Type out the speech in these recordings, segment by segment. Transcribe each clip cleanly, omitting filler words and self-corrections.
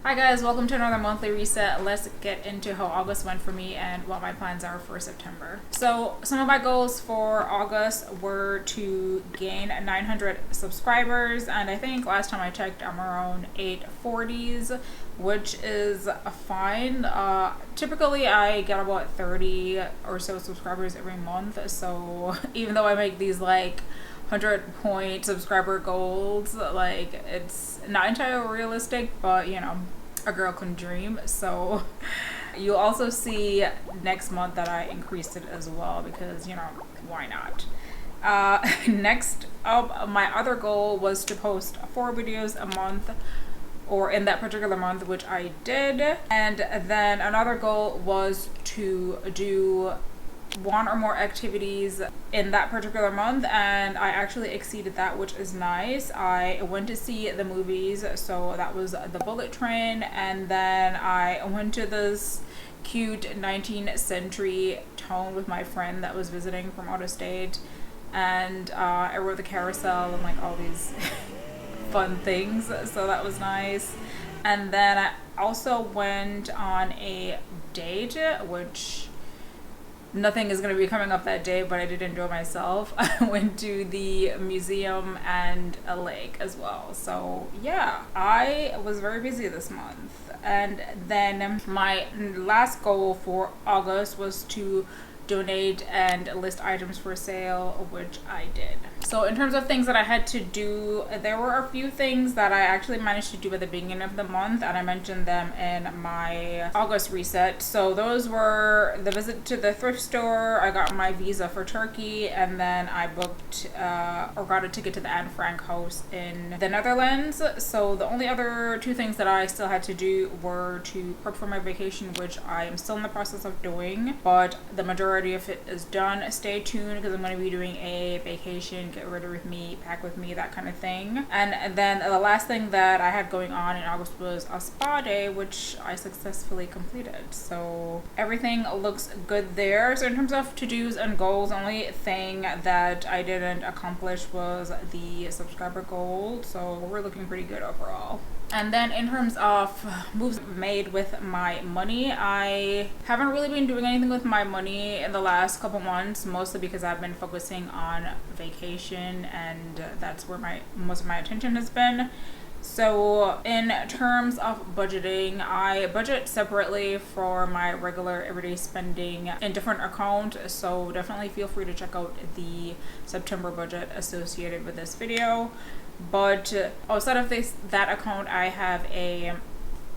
Hi guys, welcome to another monthly reset. Let's get into how August went for me and what my plans are for September. So some of my goals for August were to gain 900 subscribers, and I think last time I checked I'm around 840s, which is fine. Typically I get about 30 or so subscribers every month, so even though I make these like 100-point subscriber goals, like it's not entirely realistic, but you know, a girl can dream. So you'll also see next month that I increased it as well, because you know, why not. Next up, my other goal was to post 4 videos a month, or in that particular month, which I did. And then another goal was to do 1 or more activities in that particular month, and I actually exceeded that, which is nice. I went to see the movies, so that was The Bullet Train, and then I went to this cute 19th century town with my friend that was visiting from out of state, and I rode the carousel and like all these fun things, so that was nice. And then I also went on a date, which nothing is going to be coming up that day, but I did enjoy myself. I went to the museum and a lake as well. So yeah, I was very busy this month. And then my last goal for August was to donate and list items for sale, which I did. So in terms of things that I had to do, there were a few things that I actually managed to do at the beginning of the month, and I mentioned them in my August reset. So those were the visit to the thrift store, I got my visa for Turkey, and then I booked or got a ticket to the Anne Frank house in the Netherlands. So the only other 2 things that I still had to do were to prep for my vacation, which I am still in the process of doing, but the majority of it is done. Stay tuned, because I'm going to be doing a vacation, get ready with me, pack with me, that kind of thing. And then the last thing that I had going on in August was a spa day, which I successfully completed. So everything looks good there. So in terms of to-dos and goals, the only thing that I didn't accomplish was the subscriber goal. So we're looking pretty good overall. And then in terms of moves made with my money, I haven't really been doing anything with my money in the last couple months, mostly because I've been focusing on vacation, and that's where most of my attention has been. So in terms of budgeting, I budget separately for my regular everyday spending in different accounts, so definitely feel free to check out the September budget associated with this video. But outside of that account, I have a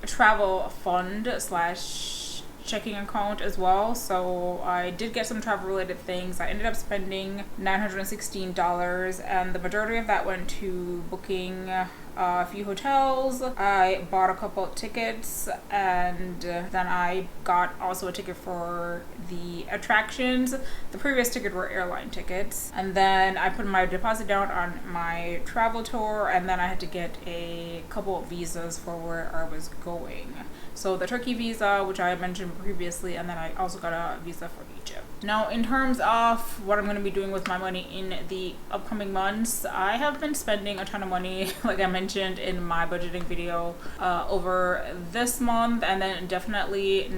travel fund / checking account as well. So I did get some travel related things. I ended up spending $916, and the majority of that went to booking a few hotels. I bought a couple of tickets, and then I got also a ticket for the attractions. The previous ticket were airline tickets, and then I put my deposit down on my travel tour, and then I had to get a couple of visas for where I was going. So the Turkey visa, which I mentioned previously, and then I also got a visa for Egypt. Now, in terms of what I'm going to be doing with my money in the upcoming months, I have been spending a ton of money, like I mentioned in my budgeting video, over this month, and then definitely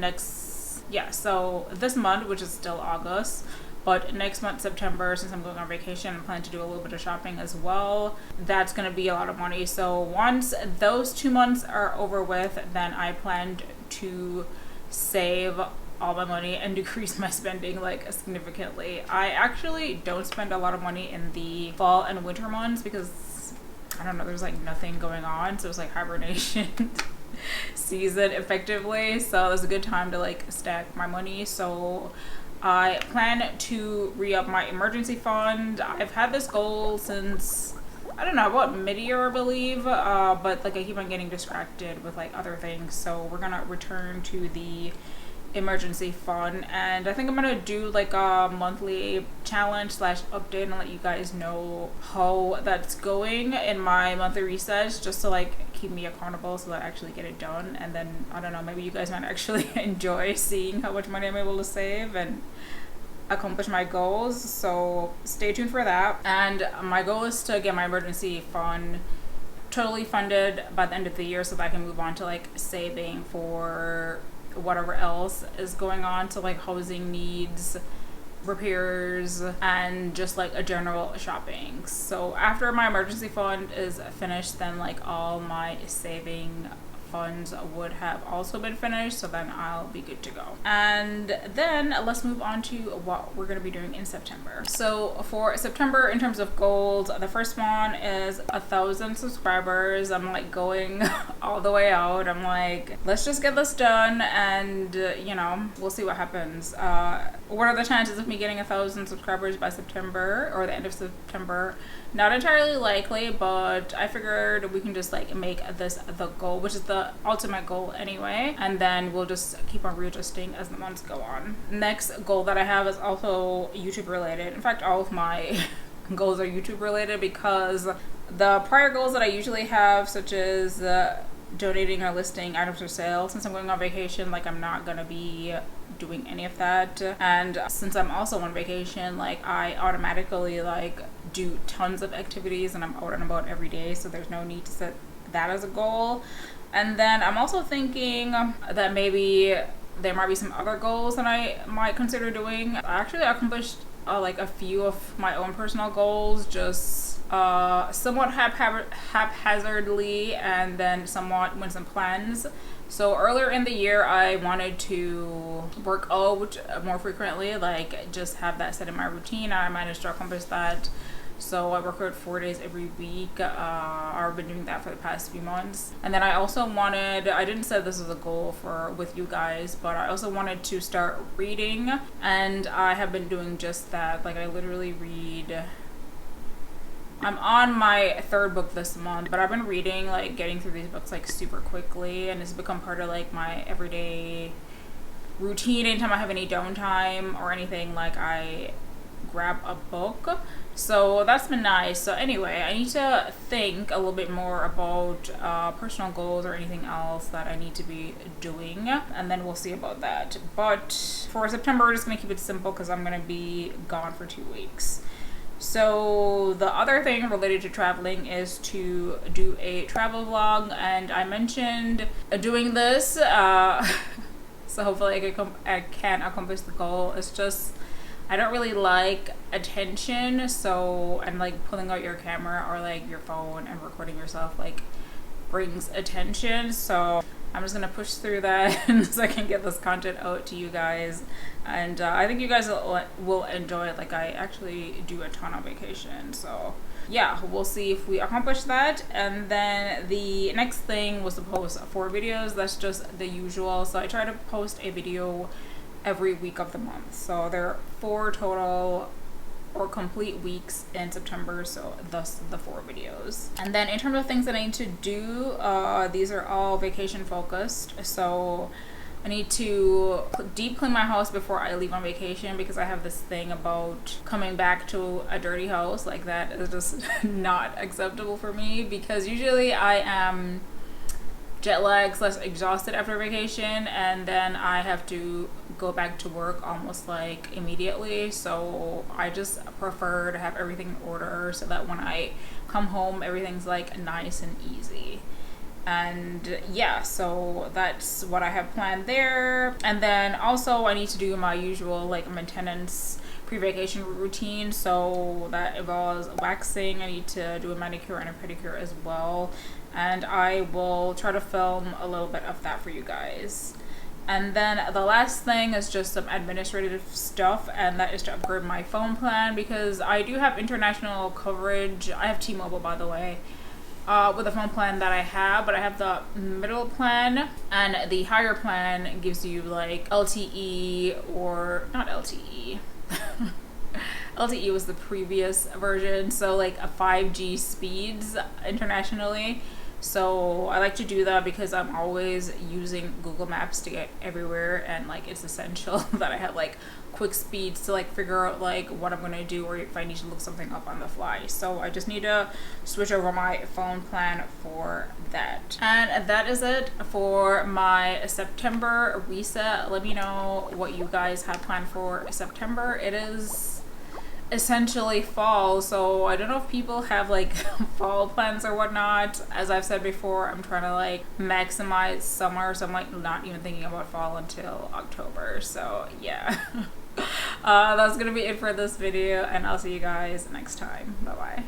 so this month, which is still August, but next month, September, since I'm going on vacation, I plan to do a little bit of shopping as well. That's going to be a lot of money. So once those 2 months are over with, then I planned to save all my money and decrease my spending like significantly. I actually don't spend a lot of money in the fall and winter months because, I don't know, there's like nothing going on. So it's like hibernation season effectively. So it's a good time to like stack my money. So I plan to re-up my emergency fund. I've had this goal since, I don't know, about mid-year, I believe, but like I keep on getting distracted with like other things. So we're gonna return to the emergency fund, and I think I'm gonna do like a monthly challenge / update and let you guys know how that's going in my monthly resets, just to like keep me accountable so that I actually get it done. And then I don't know, maybe you guys might actually enjoy seeing how much money I'm able to save and accomplish my goals. So stay tuned for that. And my goal is to get my emergency fund totally funded by the end of the year so that I can move on to like saving for whatever else is going on, so like housing needs, repairs, and just like a general shopping. So after my emergency fund is finished, then like all my saving funds would have also been finished, so then I'll be good to go. And then let's move on to what we're going to be doing in September. So for September, in terms of goals, the first one is 1,000 subscribers. I'm like going all the way out. I'm like, let's just get this done, and you know, we'll see what happens. What are the chances of me getting 1,000 subscribers by September or the end of September? Not entirely likely, but I figured we can just like make this the goal, which is the ultimate goal anyway, and then we'll just keep on readjusting as the months go on. Next goal that I have is also YouTube related. In fact, all of my goals are YouTube related, because the prior goals that I usually have, such as donating or listing items for sale, since I'm going on vacation, like I'm not gonna be doing any of that. And since I'm also on vacation, like I automatically like do tons of activities and I'm out and about every day, so there's no need to set that as a goal. And then I'm also thinking that maybe there might be some other goals that I might consider doing. I actually accomplished like a few of my own personal goals, just somewhat haphazardly, and then somewhat with some plans. So earlier in the year, I wanted to work out more frequently, like just have that set in my routine. I managed to accomplish that. So I work out 4 days every week. I've been doing that for the past few months. And then I also wanted, I didn't say this was a goal with you guys, but I also wanted to start reading, and I have been doing just that. Like I literally read, I'm on my 3rd book this month, but I've been reading, like getting through these books like super quickly, and it's become part of like my everyday routine. Anytime I have any downtime or anything, like I grab a book. So that's been nice. So anyway, I need to think a little bit more about personal goals or anything else that I need to be doing, and then we'll see about that. But for September, we're just gonna keep it simple because I'm gonna be gone for 2 weeks. So the other thing related to traveling is to do a travel vlog, and I mentioned doing this, so hopefully I can accomplish the goal. It's just I don't really like attention, so and like pulling out your camera or like your phone and recording yourself like brings attention. So I'm just gonna push through that so I can get this content out to you guys, and I think you guys will enjoy it. Like I actually do a ton on vacation, so yeah, we'll see if we accomplish that. And then the next thing was to post 4 videos. That's just the usual. So I try to post a video every week of the month. So there are 4 total or complete weeks in September, so thus the 4 videos. And then in terms of things that I need to do, these are all vacation focused. So I need to deep clean my house before I leave on vacation, because I have this thing about coming back to a dirty house. Like that is just not acceptable for me, because usually I am jet lagged / exhausted after vacation, and then I have to go back to work almost like immediately. So I just prefer to have everything in order so that when I come home everything's like nice and easy. And yeah, so that's what I have planned there. And then also I need to do my usual like maintenance pre-vacation routine, so that involves waxing. I need to do a manicure and a pedicure as well, and I will try to film a little bit of that for you guys. And then the last thing is just some administrative stuff, and that is to upgrade my phone plan, because I do have international coverage. I have T-Mobile, by the way, with the phone plan that I have, but I have the middle plan, and the higher plan gives you like LTE, or not LTE. LTE was the previous version, so like a 5G speeds internationally. So I like to do that because I'm always using Google Maps to get everywhere, and like it's essential that I have like quick speeds to like figure out like what I'm gonna do, or if I need to look something up on the fly. So I just need to switch over my phone plan for that. And that is it for my September reset. Let me know what you guys have planned for September. It is essentially fall, so I don't know if people have like fall plans or whatnot. As I've said before, I'm trying to like maximize summer, so I'm like not even thinking about fall until October. So yeah. That's gonna be it for this video, and I'll see you guys next time. Bye bye.